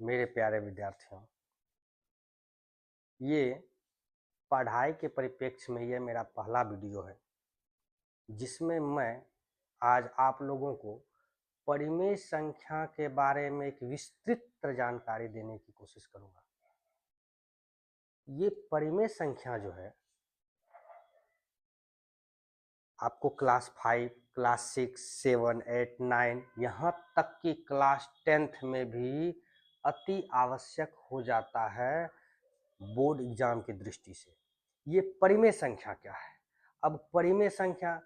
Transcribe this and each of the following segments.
मेरे प्यारे विद्यार्थियों, ये पढ़ाई के परिप्रेक्ष्य में ये मेरा पहला वीडियो है जिसमें मैं आज आप लोगों को परिमेय संख्या के बारे में एक विस्तृत जानकारी देने की कोशिश करूंगा। ये परिमेय संख्या जो है आपको क्लास 5, क्लास 6, 7, 8, 9 यहाँ तक कि क्लास 10th में भी अति आवश्यक हो जाता है बोर्ड एग्जाम की दृष्टि से। ये परिमेय संख्या क्या है? अब परिमेय संख्या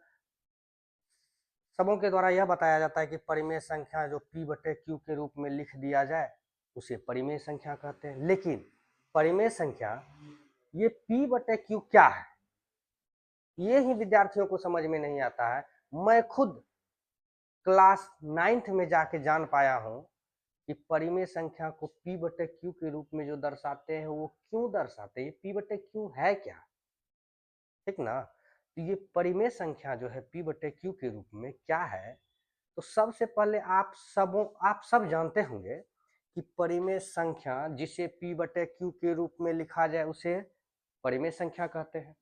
सबों के द्वारा यह बताया जाता है कि परिमेय संख्या जो p/q के रूप में लिख दिया जाए उसे परिमेय संख्या कहते हैं। लेकिन परिमेय संख्या ये p/q क्या है, ये ही विद्यार्थियों को समझ में नहीं आता है। मैं खुद क्लास 9th में जाके जान पाया हूं कि परिमेय संख्या को p/q के रूप में जो दर्शाते हैं वो क्यों दर्शाते हैं, p/q है क्या, ठीक ना। तो ये परिमेय संख्या जो है p/q के रूप में क्या है, तो सबसे पहले आप सब जानते होंगे कि परिमेय संख्या जिसे p/q के रूप में लिखा जाए उसे परिमेय संख्या कहते हैं।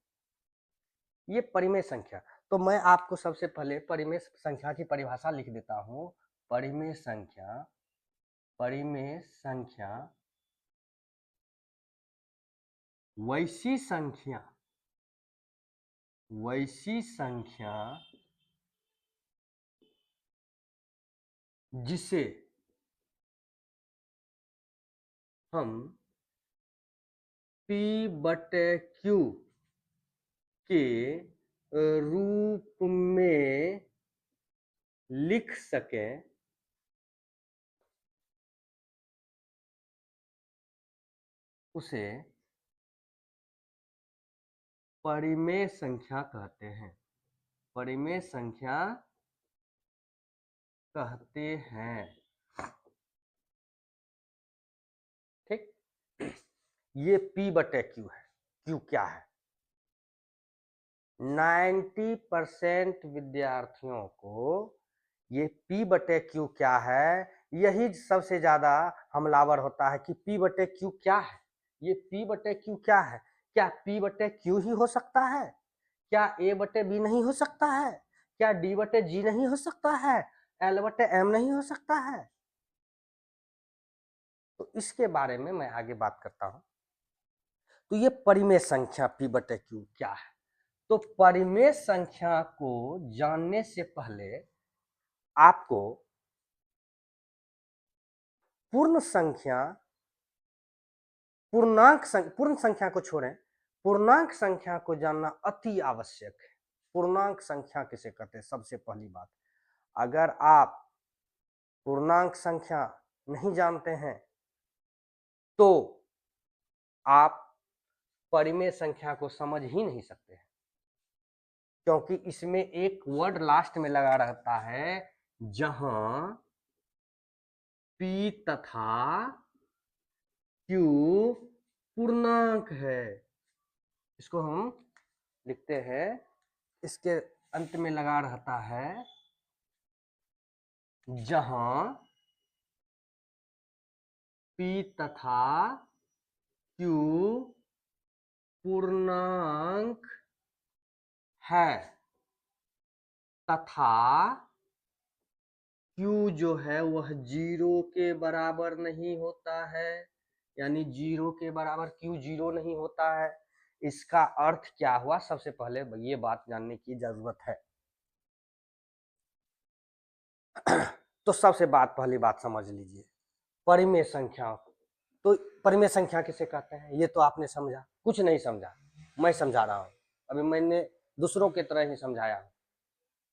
ये परिमेय संख्या, तो मैं आपको सबसे पहले परिमेय संख्या की परिभाषा लिख देता हूं। परिमेय संख्या वैसी संख्या जिसे हम p/q के रूप में लिख सकें, उसे परिमेय संख्या कहते हैं। परिमेय संख्या कहते हैं, ठीक। ये p/q है। q क्या है? 90% विद्यार्थियों को ये p/q क्या है यही सबसे ज्यादा हमलावर होता है कि p/q क्या है, ये p/q क्या है। क्या p/q ही हो सकता है? क्या a/b नहीं हो सकता है? क्या d/g नहीं हो सकता है? l/m नहीं हो सकता है? तो इसके बारे में मैं आगे बात करता हूं। तो ये परिमेय संख्या p/q क्या है? तो परिमेय संख्या को जानने से पहले आपको पूर्ण संख्या को छोड़ें, पूर्णांक संख्या को जानना अति आवश्यक है। पूर्णांक संख्या किसे कहते हैं? सबसे पहली बात, अगर आप पूर्णांक संख्या नहीं जानते हैं तो आप परिमेय संख्या को समझ ही नहीं सकते हैं, क्योंकि इसमें एक वर्ड लास्ट में लगा रहता है जहां p तथा q पूर्णांक है। इसको हम लिखते हैं, इसके अंत में लगा रहता है जहां p तथा q पूर्णांक है तथा q जो है वह 0 के बराबर नहीं होता है, यानी 0 के बराबर q 0 नहीं होता है। इसका अर्थ क्या हुआ, सबसे पहले ये बात जानने की जरूरत है। तो सबसे पहली बात समझ लीजिए, परिमेय संख्या। तो परिमेय संख्या किसे कहते हैं ये तो आपने समझा, कुछ नहीं समझा, मैं समझा रहा हूं। अभी मैंने दूसरों की तरह ही समझाया हूं।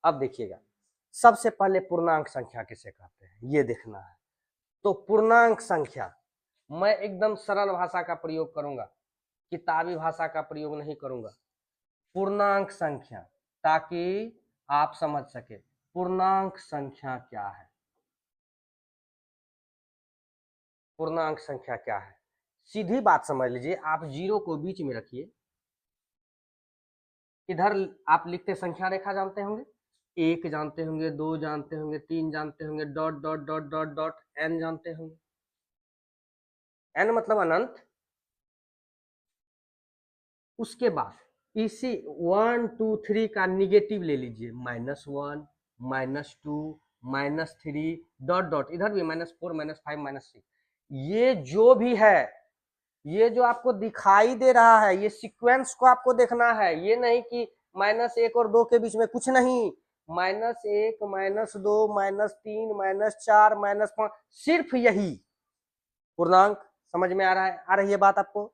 अब देखिएगा, सबसे पहले पूर्णांक संख्या किसे कहते हैं ये देखना है। तो पूर्णांक संख्या मैं एकदम सरल भाषा का प्रयोग करूंगा, किताबी भाषा का प्रयोग नहीं करूंगा। पूर्णांक संख्या, ताकि आप समझ सके पूर्णांक संख्या क्या है। पूर्णांक संख्या क्या है, सीधी बात समझ लीजिए। आप 0 को बीच में रखिए, इधर आप लिखते संख्या रेखा जानते होंगे, 1 जानते होंगे, 2 जानते होंगे, 3 जानते होंगे, dot dot dot dot dot n जानते होंगे। n मतलब अनंत। उसके बाद इसी 1 2 3 का निगेटिव ले लीजिए, -1 -2 -3 डॉट डॉट, इधर भी -4 -5 -6। ये जो भी है, ये जो आपको दिखाई दे रहा है, ये सीक्वेंस को आपको देखना है। ये नहीं कि -1 और 2 के बीच में कुछ नहीं, -1 -2 -3 -4 -5, सिर्फ यही पूर्णांक। समझ में आ रहा है, आ रही है बात आपको?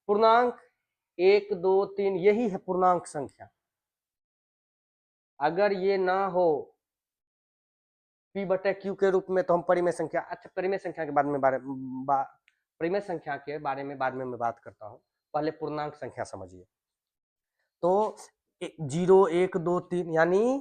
पूर्णांक 1 2 3 यही है पूर्णांक संख्या। अगर ये ना हो p/q के रूप में तो हम परिमेय संख्या, अच्छा परिमेय संख्या के परिमेय संख्या के बारे में बाद में मैं बात करता हूं, पहले पूर्णांक संख्या समझिए। तो 0 1 2 3 यानी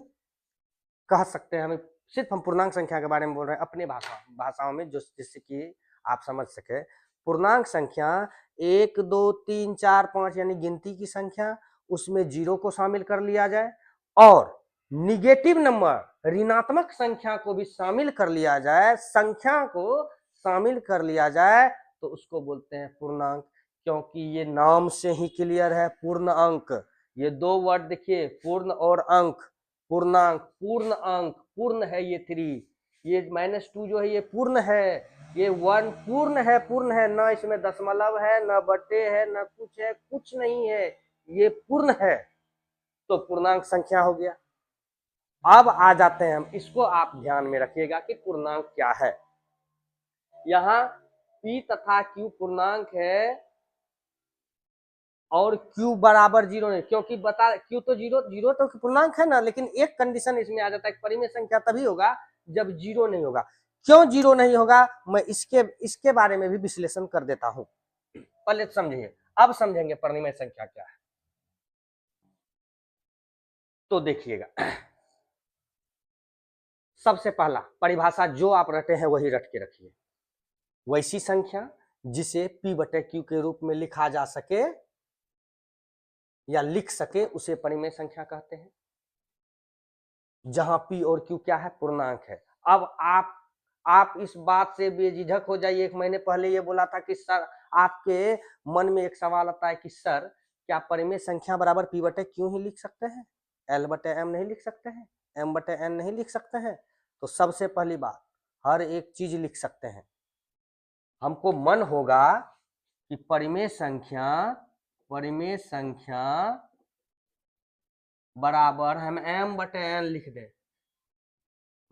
कह सकते हैं, हमें सिर्फ हम पूर्णांक संख्या के बारे में बोल रहे हैं अपने भाषाओं में, जो जिससे कि आप समझ सके। पूर्णांक संख्या 1 2 3 4 5 यानी गिनती की संख्या, उसमें 0 को शामिल कर लिया जाए और निगेटिव नंबर ऋणात्मक संख्या को भी शामिल कर लिया जाए, संख्या को शामिल कर लिया जाए, तो उसको बोलते हैं पूर्णांक। क्योंकि ये नाम से ही क्लियर है, पूर्ण अंक। ये दो वर्ड देखिए, पूर्ण और अंक। पूर्णांक, पूर्ण अंक, पूर्ण है ये 3, ये -2 जो है ये पूर्ण है, ये 1 पूर्ण है, पूर्ण है, ना इसमें दशमलव है, ना बटे है, ना कुछ है, कुछ नहीं है, ये पूर्ण है, तो पूर्णांक संख्या हो गया। अब आ जाते हैं हम, इसको आप ध्यान में रखिएगा कि पूर्णांक क्या है। यहाँ p तथा q पूर्णांक है और q बराबर 0 नहीं, क्योंकि बता q तो 0 तो पूर्णांक है ना, लेकिन एक कंडीशन इसमें आ जाता है, परिमेय संख्या तभी होगा जब 0 नहीं होगा। क्यों 0 नहीं होगा, मैं इसके बारे में भी विश्लेषण कर देता हूं, पहले समझिए, अब समझेंगे परिमेय संख्या क्या है। तो देखिएगा, सबसे पहला परिभाषा जो आप रटे हैं वही रट के रखिए। वैसी संख्या जिसे p/q के रूप में लिखा जा सके या लिख सके उसे परिमेय संख्या कहते हैं, जहां p और q क्या है, पूर्णांक है। अब आप इस बात से बेझिझक हो जाइए। एक महीने पहले ये बोला था कि सर, आपके मन में एक सवाल आता है कि सर क्या परिमेय संख्या बराबर p/q ही लिख सकते हैं, l/m नहीं लिख सकते हैं, m/n नहीं लिख सकते हैं? तो सबसे पहली बात, हर एक चीज लिख सकते हैं। हमको मन होगा कि परिमेय संख्या बराबर हम m/n लिख दें।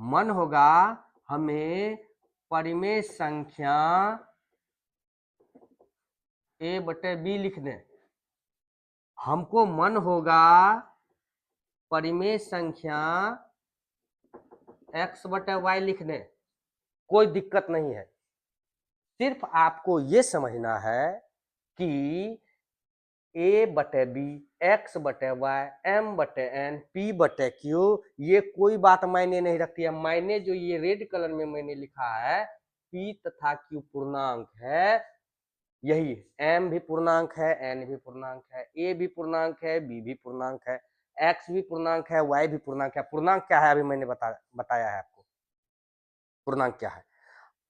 मन होगा हमें परिमेय संख्या a/b लिख दें। हमको मन होगा परिमेय संख्या x/y लिख दें, कोई दिक्कत नहीं है। सिर्फ आपको ये समझना है कि a/b, x/y, m/n, p/q ये कोई बात मायने नहीं रखती है। मायने जो ये रेड कलर में मैंने लिखा है, p तथा q पूर्णांक है, यही m भी पूर्णांक है, n भी पूर्णांक है, a भी पूर्णांक है, b भी पूर्णांक है, x भी पूर्णांक है, y भी पूर्णांक है। पूर्णांक क्या है अभी मैंने बताया है आपको, पूर्णांक क्या है।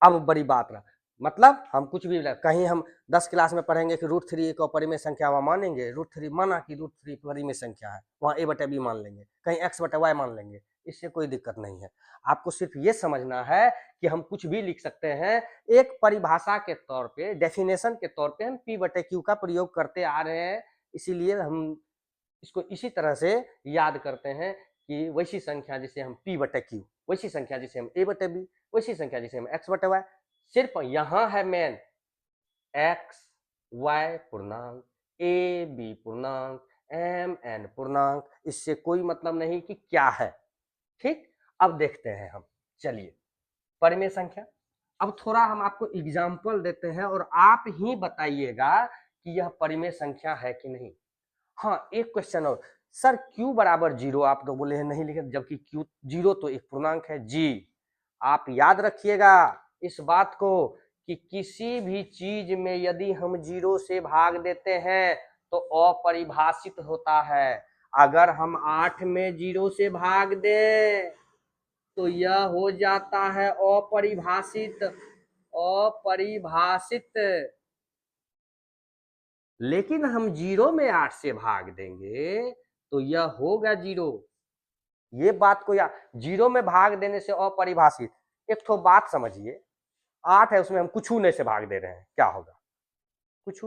अब बड़ी बात रहा, मतलब हम कुछ भी कहीं हम 10 क्लास में पढ़ेंगे कि √3 एक अपरिमेय संख्या, वहां मानेंगे √3 माना कि √3 परिमेय संख्या है, वहां a/b मान लेंगे, कहीं x/y मान लेंगे, इससे कोई दिक्कत नहीं है। आपको सिर्फ ये समझना है कि हम कुछ भी लिख सकते हैं। एक परिभाषा के तौर पे, डेफिनेशन के तौर पे हम p/q का प्रयोग करते आ रहे हैं, इसीलिए हम इसको इसी तरह से याद करते हैं कि वैसी संख्या जिसे हम p/q, वैसी संख्या जिसे हम a/b, वैसी संख्या जिसे हम x/y। सिर्फ यहां है मेन, x y पूर्णांक, a b पूर्णांक, m n पूर्णांक, इससे कोई मतलब नहीं कि क्या है। ठीक, अब देखते हैं हम, चलिए परिमेय संख्या। अब थोड़ा हम आपको एग्जाम्पल देते हैं और आप ही बताइएगा कि यह परिमेय संख्या है कि नहीं। हाँ, एक क्वेश्चन और, सर q बराबर 0 आप तो बोले हैं नहीं लिखे, जबकि q 0 तो एक पूर्णांक है जी। आप याद रखिएगा इस बात को कि किसी भी चीज में यदि हम 0 से भाग देते हैं तो अपरिभाषित होता है। अगर हम 8 में 0 से भाग दें तो यह हो जाता है अपरिभाषित। अपरिभाषित लेकिन हम 0 में 8 से भाग देंगे तो यह होगा 0। ये बात को या 0 में भाग देने से अपरिभाषित। एक तो बात समझिए, 8 है उसमें हम कुछ ने से भाग दे रहे हैं, क्या होगा? कुछ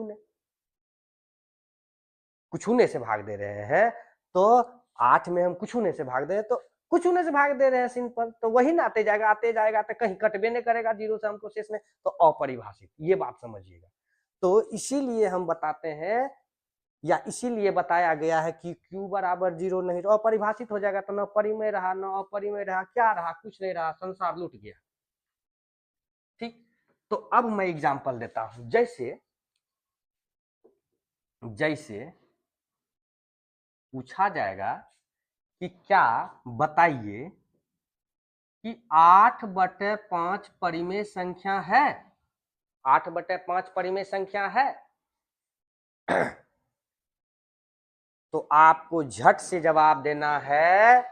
ने से भाग दे रहे हैं, तो 8 में हम कुछ ने से भाग दे रहे हैं, तो कुछ ने से भाग दे रहे हैं सिंपल, तो वही ना आते जाएगा तो कहीं कटबे नहीं करेगा 0 से हमको शेष में, तो अपरिभाषित। ये बात समझिएगा। तो इसीलिए हम बताते हैं, या इसीलिए बताया गया है कि Q बराबर 0 नहीं तो अपरिभाषित हो जाएगा, तो न परिमेय रहा न अपरिमेय रहा, क्या रहा? कुछ नहीं रहा, संसार लूट गया। ठीक, तो अब मैं एग्जांपल देता हूं। जैसे पूछा जाएगा कि क्या बताइए कि 8/5 परिमेय संख्या है? 8/5 परिमेय संख्या है। तो आपको झट से जवाब देना है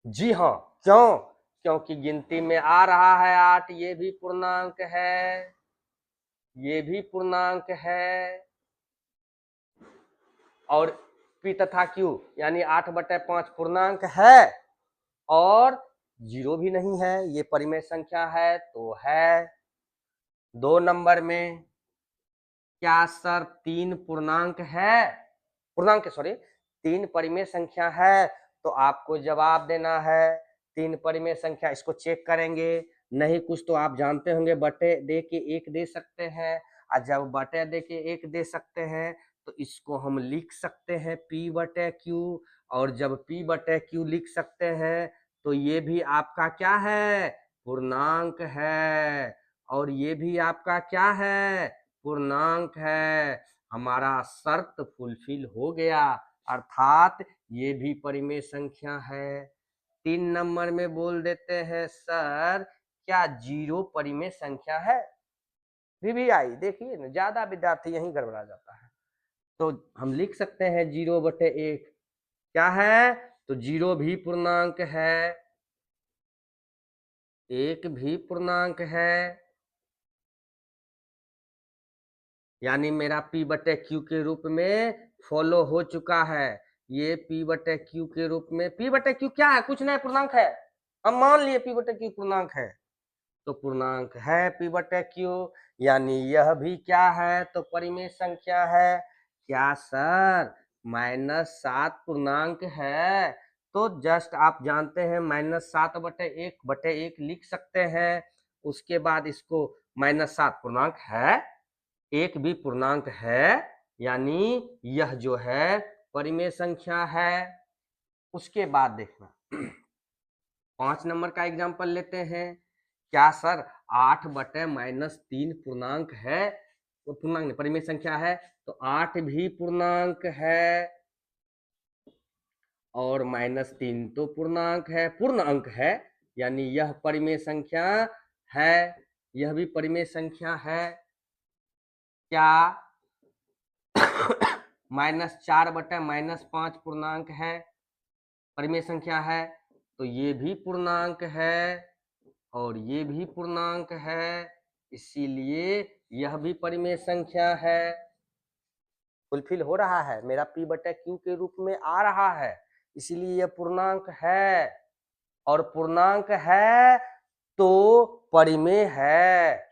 जी हाँ। क्यों? क्योंकि गिनती में आ रहा है 8, ये भी पूर्णांक है, ये भी पूर्णांक है, और P तथा Q यानी 8/5 पूर्णांक है और 0 भी नहीं है, ये परिमेय संख्या है तो है। 2 नंबर में क्या सर 3 पूर्णांक है? पूर्णांक सॉरी 3 परिमेय संख्या है, तो आपको जवाब देना है 3 परिमेय संख्या। इसको चेक करेंगे, नहीं कुछ तो आप जानते होंगे, बटे दे के 1 दे सकते हैं, और जब बटे दे के 1 दे सकते हैं तो इसको हम लिख सकते हैं P/Q, और जब P/Q लिख सकते हैं तो ये भी आपका क्या है? पूर्णांक है, और ये भी आपका क्या है? पूर्णांक है। हमारा शर्त फुलफिल हो गया, अर्थात ये भी परिमेय संख्या है। 3 नंबर में बोल देते हैं सर क्या 0 परिमेय संख्या है? VVI देखिए ना, ज्यादा विद्यार्थी यहीं गड़बड़ा जाता है। तो हम लिख सकते हैं 0/1 क्या है? तो 0 भी पूर्णांक है, 1 भी पूर्णांक है, यानी मेरा P/Q के रूप में फॉलो हो चुका है। ये P/Q के रूप में, P/Q क्या है? कुछ नहीं, पूर्णांक है। हम मान लिए P/Q पूर्णांक है, तो पूर्णांक है P/Q, यानी यह भी क्या है? तो परिमेय संख्या है। क्या सर -7 पूर्णांक है? तो जस्ट आप जानते हैं -7/1/1 लिख सकते हैं, उसके बाद इसको -7 पूर्णांक है, 1 भी पूर्णांक है, यानी यह जो है परिमेय संख्या है। उसके बाद देखना 5 नंबर का एग्जांपल लेते हैं। क्या सर 8/-3 पूर्णांक है? वो पूर्णांक नहीं, परिमेय संख्या है, तो 8 भी पूर्णांक है और -3 तो पूर्णांक है, पूर्ण अंक है, यानी यह परिमेय संख्या है, यह भी परिमेय संख्या है। क्या -4/-5 पूर्णांक है, परिमेय संख्या है, तो ये भी पूर्णांक है और ये भी पूर्णांक है, इसीलिए यह भी परिमेय संख्या है। फुलफिल हो रहा है, मेरा P/Q के रूप में आ रहा है, इसीलिए यह पूर्णांक है, और पूर्णांक है तो परिमेय है।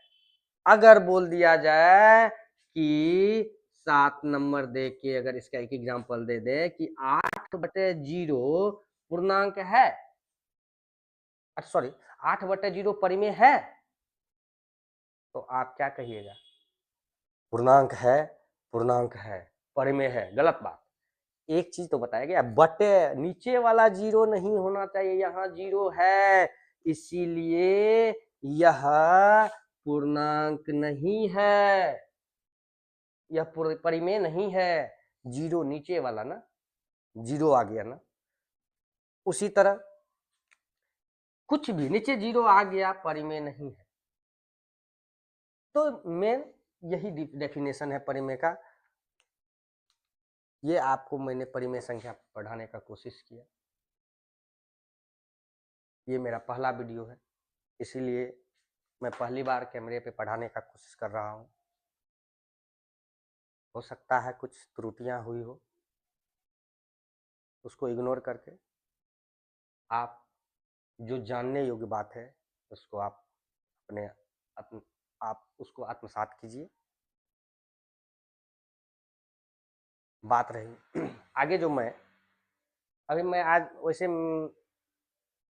अगर बोल दिया जाए कि 7 नंबर दे के अगर इसका एक एग्जांपल दे दे कि 8/0 पूर्णांक है, सॉरी 8/0 परिमेय है, तो आप क्या कहिएगा? पूर्णांक है, पूर्णांक है, परिमेय है, गलत बात। एक चीज तो बताया गया, बटे नीचे वाला 0 नहीं होना चाहिए, यहाँ 0 है, इसीलिए यह पूर्णांक नहीं है, यह परिमेय नहीं है। 0 नीचे वाला ना, 0 आ गया ना, उसी तरह कुछ भी नीचे 0 आ गया परिमेय नहीं है। तो मेन यही डेफिनेशन है परिमेय का। ये आपको मैंने परिमेय संख्या पढ़ाने का कोशिश किया। ये मेरा पहला वीडियो है, इसीलिए मैं पहली बार कैमरे पे पढ़ाने का कोशिश कर रहा हूँ। हो सकता है कुछ त्रुटियां हुई हो, उसको इग्नोर करके आप जो जानने योग्य बात है उसको आप अपने आत्म आप उसको आत्मसात कीजिए। बात रही आगे जो मैं अभी मैं आज वैसे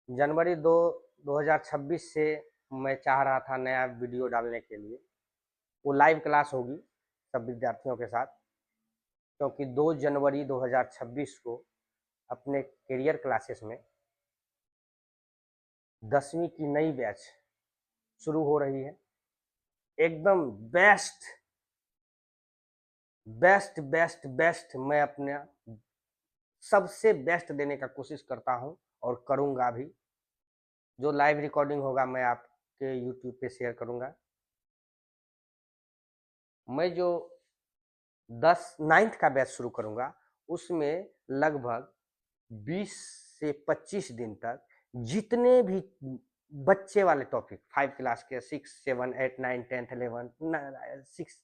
जनवरी 2026 से मैं चाह रहा था नया वीडियो डालने के लिए। वो लाइव क्लास होगी सब विद्यार्थियों के साथ, क्योंकि 2 जनवरी 2026 को अपने करियर क्लासेस में 10वीं की नई बैच शुरू हो रही है। एकदम बेस्ट बेस्ट बेस्ट बेस्ट मैं अपने सबसे बेस्ट देने का कोशिश करता हूं और करूंगा भी। जो लाइव रिकॉर्डिंग होगा मैं आपके यूट्यूब पे शेयर करूंगा। मैं जो 9th का बैच शुरू करूंगा उसमें लगभग 20 से 25 दिन तक जितने भी बच्चे वाले टॉपिक 5 क्लास के 6, 7, 8, 9, 10, 11, 6,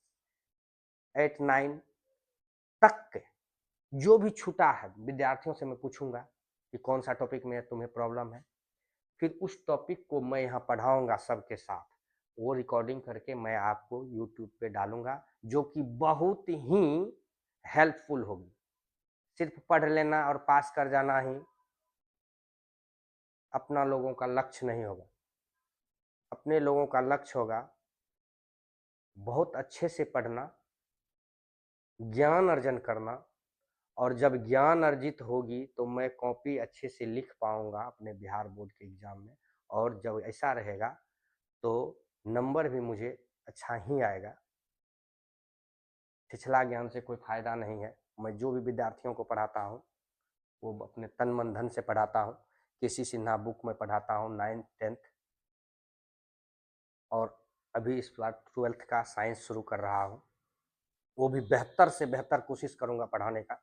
8, 9 तक के जो भी छूटा है विद्यार्थियों से मैं पूछूंगा कि कौन सा टॉपिक में तुम्हें प्रॉब्लम है। फिर उस टॉपिक को मैं यहाँ पढ़ाऊंगा सबके साथ। वो रिकॉर्डिंग करके मैं आपको यूट्यूब पे डालूंगा, जो कि बहुत ही हेल्पफुल होगी। सिर्फ पढ़ लेना और पास कर जाना ही अपना लोगों का लक्ष्य नहीं होगा। अपने लोगों का लक्ष्य होगा बहुत अच्छे से पढ़ना, ज्ञान अर्जन करना, और जब ज्ञान अर्जित होगी तो मैं कॉपी अच्छे से लिख पाऊंगा अपने बिहार बोर्ड के एग्ज़ाम में। और जब ऐसा रहेगा तो नंबर भी मुझे अच्छा ही आएगा। छिछला ज्ञान से कोई फ़ायदा नहीं है। मैं जो भी विद्यार्थियों को पढ़ाता हूँ वो अपने तन मन धन से पढ़ाता हूँ। किसी सिन्हा बुक में पढ़ाता हूँ 9th 10th, और अभी इस बार 12th का साइंस शुरू कर रहा हूँ। वो भी बेहतर से बेहतर कोशिश करूँगा पढ़ाने का।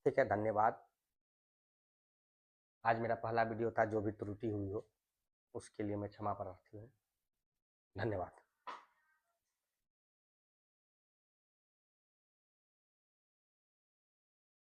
ठीक है, धन्यवाद। आज मेरा पहला वीडियो था, जो भी त्रुटि हुई हो उसके लिए मैं क्षमा प्रार्थी हूँ। धन्यवाद।